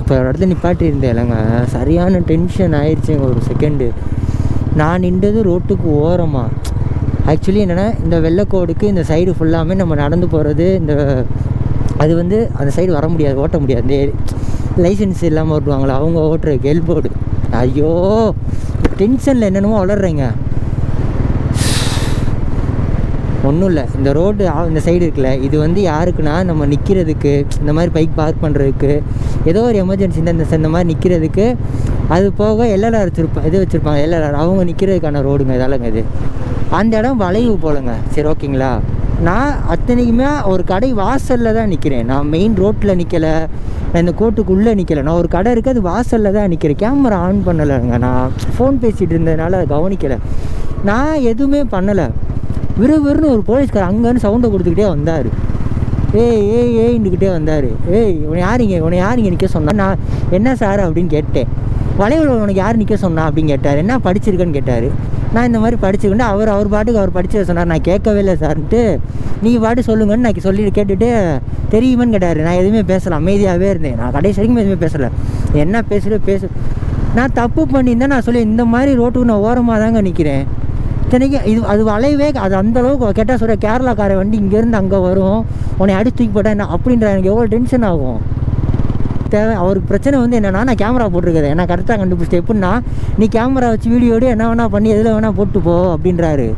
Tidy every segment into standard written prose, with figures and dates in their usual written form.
இப்போ ஒரு இடத்துல நிப்பாட்டி இருந்தேன் இல்லைங்க, சரியான டென்ஷன் ஆயிடுச்சுங்க ஒரு செகண்டு. நான் நின்றது ரோட்டுக்கு ஓரமாக. ஆக்சுவலி என்னென்னா, இந்த வெள்ளைக்கோடுக்கு இந்த சைடு ஃபுல்லாமே நம்ம நடந்து போகிறது, இந்த அது வந்து அந்த சைடு வர முடியாது, ஓட்ட முடியாது. இந்த லைசன்ஸ் இல்லாமல் ஓட்டுவாங்களா அவங்க ஓட்டுற எல்போர்டு. ஐயோ டென்ஷனில் என்னென்னமோ வளர்றேங்க. ஒன்றும் இல்லை, இந்த ரோடு இந்த சைடு இருக்குல்ல, இது வந்து யாருக்குன்னா நம்ம நிற்கிறதுக்கு, இந்த மாதிரி பைக் பார்க் பண்ணுறதுக்கு, ஏதோ ஒரு எமர்ஜென்சி இந்த மாதிரி நிற்கிறதுக்கு. அது போக எல்எல்ஆர் வச்சுருப்பாங்க, எல்எல்ஆர் அவங்க நிற்கிறதுக்கான ரோடுங்க இதெல்லாங்க. இது அந்த இடம் வளைவு போலங்க. சரி ஓகேங்களா, நான் அத்தனைக்குமே ஒரு கடை வாசலில் தான் நிற்கிறேன். நான் மெயின் ரோட்டில் நிற்கலை, நான் இந்த கோட்டுக்குள்ளே நிற்கலை. நான் ஒரு கடை இருக்குது, அது வாசலில் தான் நிற்கிறேன். கேமரா ஆன் பண்ணலைங்க, நான் ஃபோன் பேசிகிட்டு இருந்ததுனால அதை கவனிக்கலை. நான் எதுவுமே பண்ணலை. விறுவிறுன்னு ஒரு போலீஸ்கார் அங்கேன்னு சவுண்டை கொடுத்துக்கிட்டே வந்தார். ஏய்ன்னுக்கிட்டே வந்தார். உன்னை யாரிங்க நிற்க சொன்னா? நான் என்ன சார் அப்படின்னு கேட்டேன். வளைவில் உனக்கு யார் நிற்க சொன்னா அப்படின்னு கேட்டார். என்ன படிச்சிருக்கேன்னு கேட்டார். நான் இந்த மாதிரி படிச்சுக்கிட்டு அவர் பாட்டுக்கு அவர் படிச்சதை சொன்னார். நான் கேட்கவே இல்லை சார்ன்ட்டு, நீங்கள் பாட்டு சொல்லுங்கன்னு நான் கேட்டுட்டு தெரியுமான்னு கேட்டார். நான் எதுவுமே பேசலை, அமைதியாகவே இருந்தேன். நான் கடைசி வரைக்கும் எதுவுமே பேசலை. என்ன பேசு நான் தப்பு பண்ணியிருந்தேன். நான் சொல்லி இந்த மாதிரி ரோட்டுக்கு நான் ஓரமாக தாங்க நிற்கிறேன். இத்தனைக்கு அது வளைவே அது அந்தளவுக்கு கேட்டால் சொல்கிற, கேரளாக்கார வண்டி இங்கேருந்து அங்கே வரும், உன்னை அடிச்சு தூக்கி போட்டேன் என்ன அப்படின்ற எனக்கு எவ்வளோ டென்ஷன் ஆகும். தேவை அவருக்கு பிரச்சனை வந்து என்னென்னா, நான் கேமரா போட்டிருக்கேன், நான் கரெக்டாக கண்டுபிடிச்சேன். எப்படின்னா, நீ கேமரா வச்சு வீடியோடு என்ன வேணால் பண்ணி எதில் வேணால் போட்டு போ அப்படின்றாரு.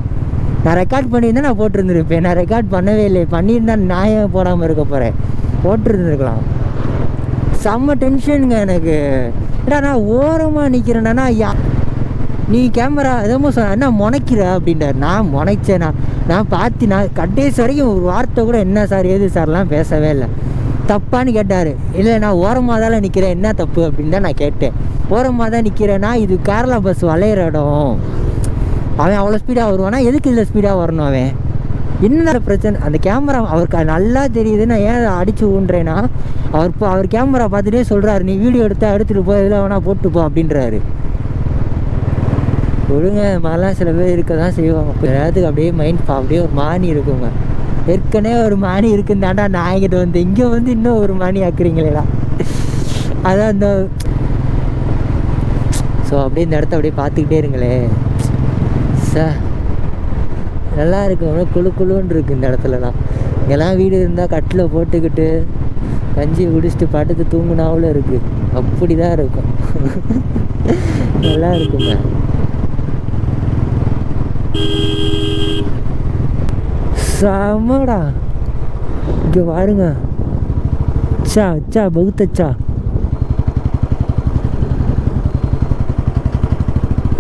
நான் ரெக்கார்ட் பண்ணியிருந்தேன், நான் போட்டிருந்துருப்பேன். நான் ரெக்கார்ட் பண்ணவே இல்லை. பண்ணியிருந்தேன், நான் ஏன் போடாமல் இருக்க போகிறேன், போட்டிருந்துருக்கலாம். செம்ம டென்ஷனுங்க எனக்கு. ஏடா நான் ஓரமாக நிற்கிறேன்னா, நீ கேமரா எதுவும் சொன்ன என்ன முனைக்கிற அப்படின்றார். நான் முனைச்சேன். நான் பார்த்து நான் கடைசி வரைக்கும் ஒரு வார்த்தை கூட என்ன சார் ஏது சார்லாம் பேசவே இல்லை. தப்பான்னு கேட்டார். இல்லை நான் ஓரமாக தான் நிற்கிறேன், என்ன தப்பு அப்படின்னு தான் நான் கேட்டேன். ஓரமாக தான் நிற்கிறேன்னா, இது கேரளா பஸ் வளையிற இடம், அவன் அவ்வளோ ஸ்பீடாக வருவானா, எதுக்கு இதில் ஸ்பீடாக வரணும்? அவன் என்ன பிரச்சனை? அந்த கேமரா அவருக்கு நல்லா தெரியுது. நான் ஏன் அடித்து ஊன்றேன்னா, அவர் கேமரா பார்த்துட்டே சொல்கிறாரு, நீ வீடியோ எடுத்துகிட்டு போ, இதில் வேணா போட்டு போ அப்படின்றாரு. ஒழுங்க மாதிரிலாம் சில பேர் இருக்க தான் செய்வாங்க. எல்லாத்துக்கு அப்படியே மைண்ட் அப்படியே ஒரு மானி இருக்குங்க. ஏற்கனவே ஒரு மானி இருக்குன்னு தாண்டா நான் என்கிட்ட வந்து இங்கே வந்து இன்னும் ஒரு மானி ஆக்குறீங்களேடா, அதான் இந்த. ஸோ அப்படியே இந்த இடத்த அப்படியே பார்த்துக்கிட்டே இருங்களே சார், நல்லா இருக்கு. குழுன்னு இருக்குது இந்த இடத்துலலாம். இங்கெல்லாம் வீடு இருந்தால் கட்டில் போட்டுக்கிட்டு கஞ்சி குடிச்சிட்டு படுத்து தூங்குனாவில் இருக்குது. அப்படி தான் இருக்கும். நல்லா இருக்குங்க. சாமடா இங்கே பாருங்க. அச்சா பகுத்தச்சா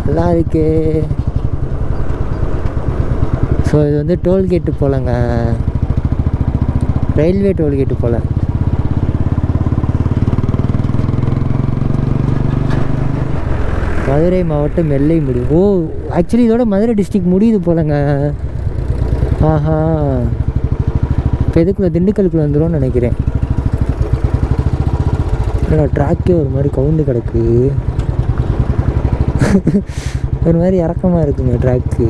நல்லா இருக்கு. ஸோ இது வந்து டோல்கேட்டு போலங்க, ரயில்வே டோல்கேட்டு போல. மதுரை மாவட்டம் எல்லை முடியும். ஆக்சுவலி இதோட மதுரை டிஸ்ட்ரிக்ட் முடியுது போலங்க. ஆஹா, இப்போ எதுக்குள்ளே திண்டுக்கலுக்குள்ளே வந்துடும் நினைக்கிறேன். ஏன்னா ட்ராக்கே ஒரு மாதிரி கவுண்டு கிடக்கு, ஒரு மாதிரி இறக்கமாக இருக்குங்க ட்ராக்கு.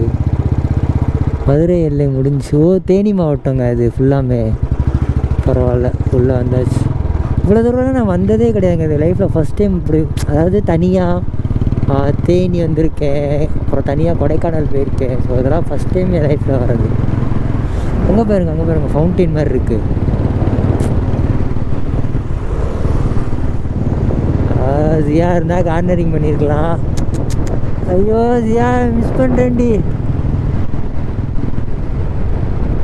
மதுரை எல்லை முடிஞ்சு. தேனி மாவட்டங்க அது ஃபுல்லாமே. பரவாயில்ல, உள்ளே வந்தாச்சு. இவ்வளோ தூரம் நான் வந்ததே கிடையாதுங்க இந்த லைஃப்பில். ஃபஸ்ட் டைம் இப்படி, அதாவது தனியாக தேனி வந்திருக்கேன், அப்புறம் தனியாக கொடைக்கானல் போயிருக்கேன். ஸோ இதெல்லாம் ஃபஸ்ட் டைம் என் லைஃப்பில் வர்றது. அங்கே பாருங்க ஃபவுண்டைன் மாதிரி இருக்குது. ஜியா இருந்தால் கார்னரிங் பண்ணியிருக்கலாம். ஐயோ ஜியா மிஸ் பண்ணுறேன்டி.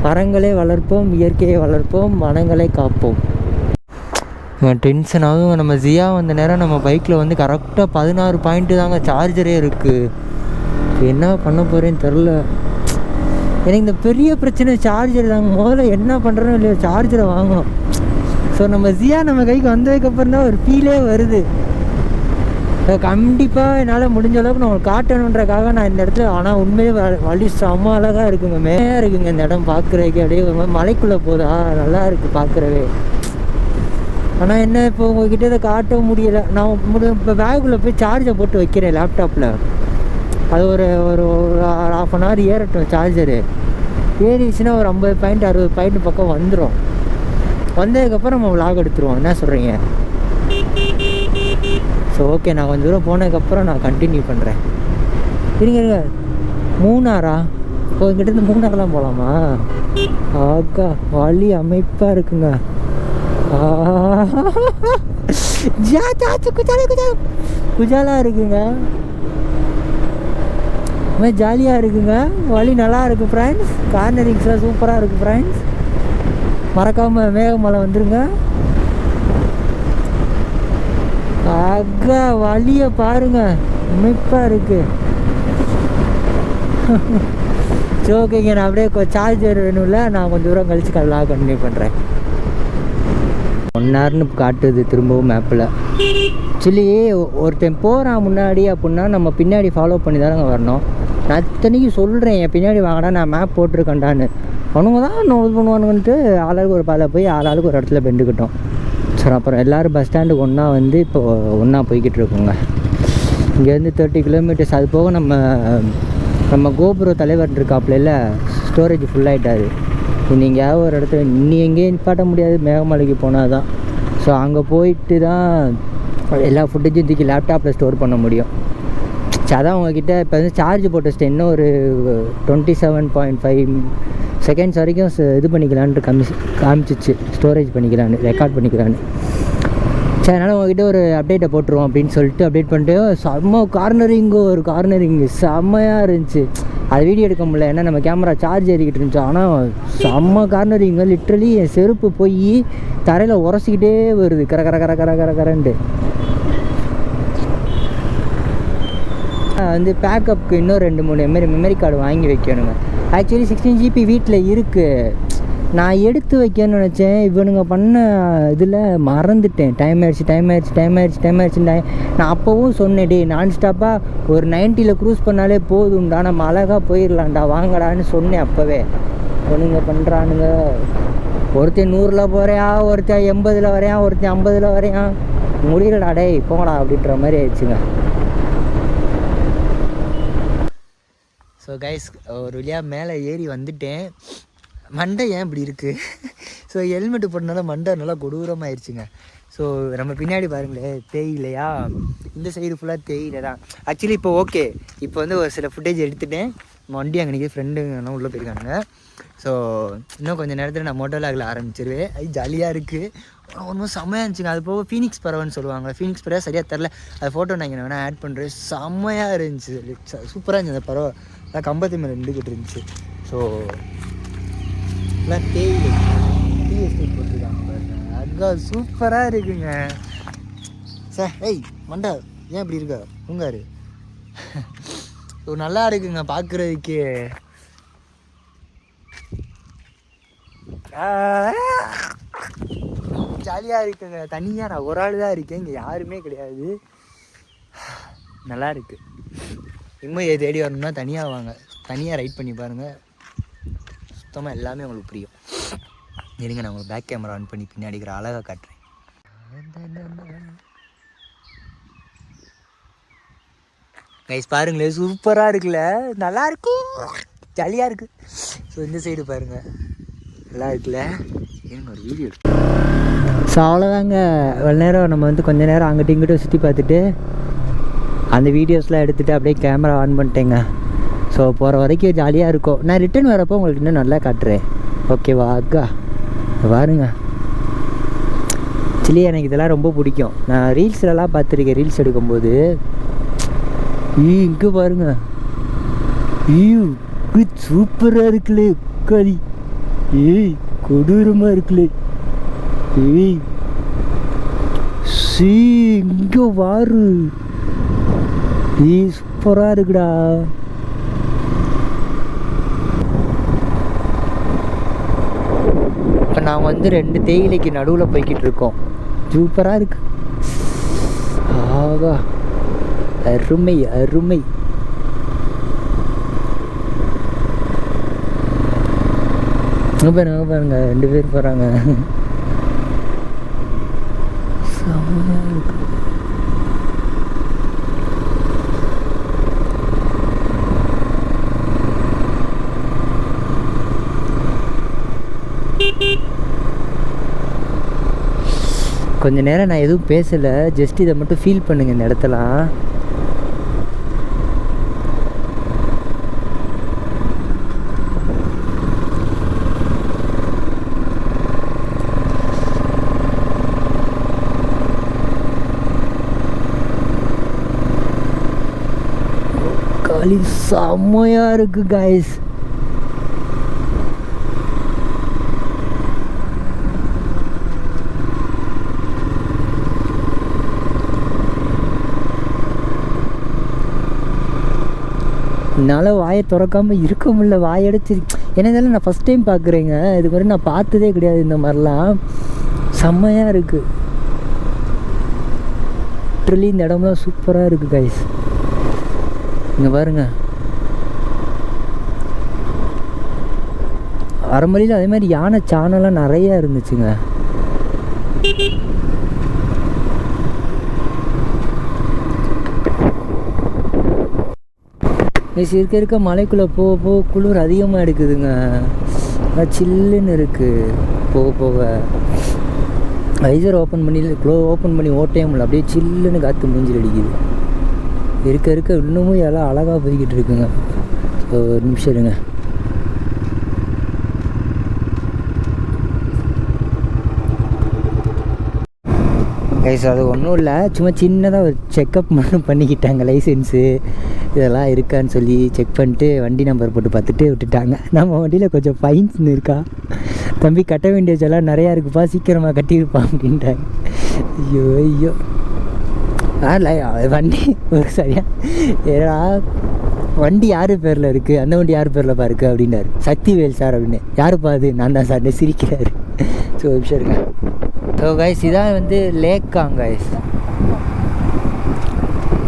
மரங்களை வளர்ப்போம், இயற்கையை வளர்ப்போம், வனங்களை காப்போம். டென்ஷன் ஆகுங்க. நம்ம ஜியா வந்த நேரம் நம்ம பைக்கில் வந்து கரெக்டாக 16 பாயிண்ட்டு தாங்க சார்ஜரே இருக்குது. என்ன பண்ண போகிறேன்னு தெரில எனக்கு. இந்த பெரிய பிரச்சனை சார்ஜர் தாங்க. முதல்ல என்ன பண்ணுறோன்னு இல்லையோ சார்ஜரை வாங்கணும். ஸோ நம்ம ஜியா நம்ம கைக்கு வந்ததுக்கப்புறம் தான் ஒரு ஃபீலே வருது. கண்டிப்பாக என்னால் முடிஞ்ச அளவுக்கு நான் உங்களுக்கு காட்டணுன்றக்காக நான் இந்த இடத்துல. ஆனால் உண்மையே வழி செம்ம அழகாக இருக்குங்க, மேலே இருக்குங்க இந்த இடம் பார்க்குறதுக்கு. அப்படியே ஒரு மாதிரி மலைக்குள்ளே போதா, நல்லா இருக்குது பார்க்குறவே. ஆனால் என்ன, இப்போ உங்கள்கிட்ட இதை காட்ட முடியலை. நான் இப்போ பேக்குள்ளே போய் சார்ஜை போட்டு வைக்கிறேன் லேப்டாப்பில். அது ஒரு 1/2 hour ஏறட்டும். சார்ஜரு ஏறிச்சுன்னா ஒரு 50 பாயிண்ட் 60 பாயிண்ட் பக்கம் வந்துடும். வந்ததுக்கப்புறம் நம்ம விலாக் எடுத்துருவோம். என்ன சொல்கிறீங்க? ஸோ ஓகே, நான் கொஞ்சம் தூரம் போனதுக்கப்புறம் நான் கண்டினியூ பண்ணுறேன். இருங்க, மூணாரா? இப்போ இங்கிட்டேருந்து மூணாரெலாம் போகலாமா? ஆக்கா, வழி அமைப்பாக இருக்குங்க. குஜாலாக இருக்குங்க, ஜாலியாக இருக்குங்க. வழி நல்லா இருக்குது ஃப்ரெண்ட்ஸ். கார்னரிங்ஸ்லாம் சூப்பராக இருக்குது ஃப்ரெண்ட்ஸ். மறக்காமல் மேகமலை வந்துருங்க. அக்கா, வழியை பாருங்க, அமைப்பாக இருக்குது. சரி ஓகேங்க, நான் அப்படியே சார்ஜர் வேணும்ல, நான் கொஞ்சம் தூரம் கழிச்சு கல்லாக கண்டினியூ பண்ணுறேன். 1 ஹவர்னு காட்டுது திரும்பவும் மேப்பில். ஆக்சுவலி ஒருத்தன் போகிறான் முன்னாடி அப்படின்னா நம்ம பின்னாடி ஃபாலோ பண்ணி தானே வரணும். நான் இத்தனைக்கு சொல்கிறேன், என் பின்னாடி வாங்கடா, நான் மேப் போட்டிருக்கேன்டான்னு. அவனுங்க தான் இன்னும் இது பண்ணுவானுங்கன்ட்டு ஆளாளுக்கு ஒரு பாதை போய் ஆளாளுக்கு ஒரு இடத்துல பெண்டுக்கிட்டோம். சரி, அப்புறம் எல்லோரும் பஸ் ஸ்டாண்டுக்கு ஒன்றா வந்து இப்போ ஒன்றா போய்கிட்டு இருக்கோங்க. இங்கேருந்து 30 கிலோமீட்டர்ஸ். அது போக நம்ம கோபுர தலைவர் இருக்காப்புல, ஸ்டோரேஜ் ஃபுல்லாகிட்டார். நீங்கள் ஒரு இடத்துல எங்கேயும் நிப்பாட்ட முடியாது, மேகமலைக்கு போனால் தான். ஸோ அங்கே போயிட்டு தான் எல்லா ஃபுட்டேஜும் தூக்கி லேப்டாப்பில் ஸ்டோர் பண்ண முடியும். அதான் உங்ககிட்ட இப்போ வந்து சார்ஜ் போட்டு வச்சுட்டு இன்னும் ஒரு 27.5 செகண்ட்ஸ் வரைக்கும் இது பண்ணிக்கலான்ட்டு காமிச்சிச்சு. Storage பண்ணிக்கலான்னு, record பண்ணிக்கலான்னு. சரி, அதனால் உங்ககிட்ட ஒரு அப்டேட்டை போட்டுருவோம் அப்படின்னு சொல்லிட்டு அப்டேட் பண்ணிட்டு செம்ம ஒரு கார்னரிங் செம்மையாக இருந்துச்சு. அது வீடியோ எடுக்க முடியல, ஏன்னா நம்ம கேமரா சார்ஜ் ஏறிக்கிட்டு இருந்துச்சு. ஆனால் செம்ம கார்னரிங்க, லிட்ரலி என் செருப்பு போய் தரையில் உரசிக்கிட்டே வருது, கரன்ட்டு. வந்து பேக்கப்புக்கு இன்னும் 2-3 மெமரி கார்டு வாங்கி வைக்கணுங்க. ஆக்சுவலி 16 GB வீட்டில் இருக்குது. நான் எடுத்து வைக்கணும்னு நினச்சேன், இவனுங்க பண்ண இதில் மறந்துட்டேன். டைம் ஆயிடுச்சு. நான் அப்போவும் சொன்னேன், டே நான் ஸ்டாப்பாக ஒரு 90 க்ரூஸ் பண்ணாலே போதும்டா, நம்ம அழகாக போயிடலாம்டா, வாங்கடான்னு சொன்னேன் அப்போவே. இவனுங்க பண்ணுறானுங்க, ஒருத்தன் 100 போகிறான், ஒருத்தன் 80 வரையான், ஒருத்தன் 50 வரையான். முடியலடா டே, போங்கடா அப்படின்ற மாதிரி ஆயிடுச்சுங்க. ஸோ கைஸ், ஒரு வழியாக மேலே ஏறி வந்துட்டேன். மண்டை ஏன் இப்படி இருக்குது? ஸோ ஹெல்மெட்டு போட்டனால மண்டை நல்லா கொடூரமாகிடுச்சுங்க. ஸோ நம்ம பின்னாடி பாருங்களேன், தேயிலையா, இந்த சைடு ஃபுல்லாக தேயிலை தான். ஆக்சுவலி இப்போ ஓகே, இப்போ வந்து ஒரு சில ஃபுட்டேஜ் எடுத்துகிட்டேன். வண்டி அங்கே ஃப்ரெண்டுங்கலாம் உள்ளே போயிருக்காங்க. ஸோ இன்னும் கொஞ்சம் நேரத்தில் நான் மோட்டோ விலாகில் ஆரம்பிச்சிருவேன். அது ஜாலியாக இருக்குது, ஒன்றும் செம்மையாக இருந்துச்சுங்க. அது போக ஃபீனிக்ஸ் பறவைன்னு சொல்லுவாங்க, ஃபீனிக்ஸ் பறவை சரியாக தெரில, அது ஃபோட்டோ நான் இங்கே வேணால் ஆட் பண்ணுறேன். செம்மையாக இருந்துச்சு, சூப்பராக இருந்துச்சு அந்த பறவை. அதான் கம்பத்து மேலே நின்றுக்கிட்டு இருந்துச்சு. ஸோ எல்லாம் தேயிலை, டீ எஸ்டேட் போட்டிருக்காங்க பாருங்க, அக்கா சூப்பராக இருக்குங்க. சார் ஏய் மண்டா, ஏன் இப்படி இருக்கா உங்காரு? ஸோ நல்லா இருக்குங்க பார்க்குறதுக்கு. ஜாலியாக இருக்குங்க. தனியாக நான் ஒரு ஆள் தான் இருக்கேன், இங்கே யாருமே கிடையாது. நல்லா இருக்குது. இன்னும் தேடி வரணும்னா தனியாக வாங்க, தனியாக ரைட் பண்ணி பாருங்கள், சுத்தமாக எல்லாமே உங்களுக்கு புரியும். இருங்க, நான் உங்களுக்கு பேக் கேமரா ஆன் பண்ணி பின்னாடி இருக்கிற அழகாக காட்டுறேன். கைஸ் பாருங்களேன், சூப்பராக இருக்குல்ல, நல்லா இருக்கும், ஜாலியாக இருக்குது. ஸோ இந்த சைடு பாருங்கள், நல்லா இருக்குல்ல. எனக்கு ஒரு வீடியோ எடுத்து. ஸோ அவ்வளோதாங்க, இவ்வளோ நேரம் நம்ம வந்து கொஞ்சம் நேரம் அங்கிட்ட இங்கிட்ட சுற்றி பார்த்துட்டு அந்த வீடியோஸ்லாம் எடுத்துகிட்டு அப்படியே கேமரா ஆன் பண்ணிட்டேங்க. ஸோ போகிற வரைக்கும் ஜாலியாக இருக்கும். நான் ரிட்டன் வரப்போ உங்களுக்கு இன்னும் நல்லா காட்டுறேன், ஓகேவா அக்கா? பாருங்க, ஆக்சுவலி எனக்கு இதெல்லாம் ரொம்ப பிடிக்கும். நான் ரீல்ஸ்லலாம் பார்த்துருக்கேன், ரீல்ஸ் எடுக்கும்போது. இங்கே பாருங்க, சூப்பராக இருக்குல்லே உட்காதி, கொடூரமாக இருக்குல்லே. இங்கே வாரு, சூப்பராக இருக்குடா. இப்போ நாங்கள் வந்து 2 தேயிலைக்கு நடுவில் போய்கிட்டு இருக்கோம். சூப்பராக இருக்கு, ஆகா அருமை அருமை. பாருங்க 2 பேர் போகிறாங்க. கொஞ்சம் நேரம் நான் எதுவும் பேசலை, ஜஸ்ட் இதை மட்டும் ஃபீல் பண்ணுங்க இந்த இடத்தெல்லாம். களி செம்மையாக இருக்குது கைஸ். என்னால் வாயை திறக்காமல் இருக்க முடியல, வாயடைச்சி. என்னதாலும் நான் ஃபஸ்ட் டைம் பார்க்குறேங்க, இது மாதிரி நான் பார்த்ததே கிடையாது இந்த மாதிரிலாம். செம்மையாக இருக்குது லிட்ரலி, இந்த இடம்லாம் சூப்பராக இருக்குது கைஸ். இங்கே பாருங்க, அரமலையில் அதே மாதிரி யானை சாணம்லாம் நிறையா இருந்துச்சுங்க. இருக்க மலைக்குள்ளே போக போக குளிர் அதிகமாக எடுக்குதுங்க. சில்லுன்னு இருக்குது போக போக. வைசர் ஓப்பன் பண்ணி ஓட்டே முடியல, அப்படியே சில்லுன்னு காற்று மூஞ்சில் அடிக்குது. இருக்க இன்னமும் எல்லாம் அழகாக போய்கிட்டு இருக்குங்க. ஒரு நிமிஷம் இருங்க. கைஸ் அது ஒன்றும் இல்லை, சும்மா சின்னதாக ஒரு செக்கப் மட்டும் பண்ணிக்கிட்டாங்க. லைசன்ஸு இதெல்லாம் இருக்கான்னு சொல்லி செக் பண்ணிட்டு வண்டி நம்பர் போட்டு பார்த்துட்டு விட்டுட்டாங்க. நம்ம வண்டியில் கொஞ்சம் ஃபைன்ஸ்னு இருக்கா, தம்பி கட்ட வேண்டியதெல்லாம் நிறையா இருக்குப்பா, சீக்கிரமாக கட்டியிருப்பான் அப்படின்ட்டாங்க. ஐயோ வண்டி ஒரு சரியாக ஏன்னா வண்டி யார் பேரில் இருக்குது, அந்த வண்டி யார் பேரில் இருக்குது அப்படின்னாரு. சக்திவேல் சார் அப்படின்னு. யாருப்பா அது? நான் தான் சார் சிரிக்கிறாரு. ஸோ விஷயம் இருங்க. ஸோ கைஸ் இதான் வந்து லேக்காங்க கைஸ்.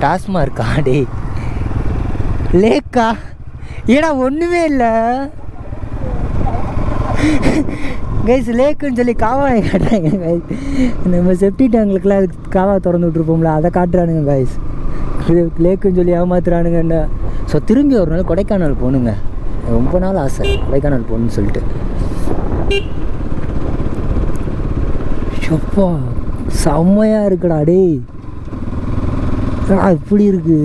டாஸ்மார்க்கா டே லேக்கா? ஏடா ஒன்றுமே இல்லை கைஸ். லேக்குன்னு சொல்லி காவாயை காட்டுறாங்க கைஸ். நம்ம செப்டி டேங்களுக்குலாம் அதுக்கு காவா திறந்து விட்ருப்போம்ல, அதை காட்டுறானுங்க கைஸ். லேக்குன்னு சொல்லி ஏமாத்துறானுங்கண்ணா. ஸோ திரும்பி ஒரு நாள் கொடைக்கானல் போகணுங்க, ரொம்ப நாள் ஆசை கொடைக்கானல் போகணுன்னு சொல்லிட்டு. எப்பா செம்மையாக இருக்குடா டே, இப்படி இருக்குது.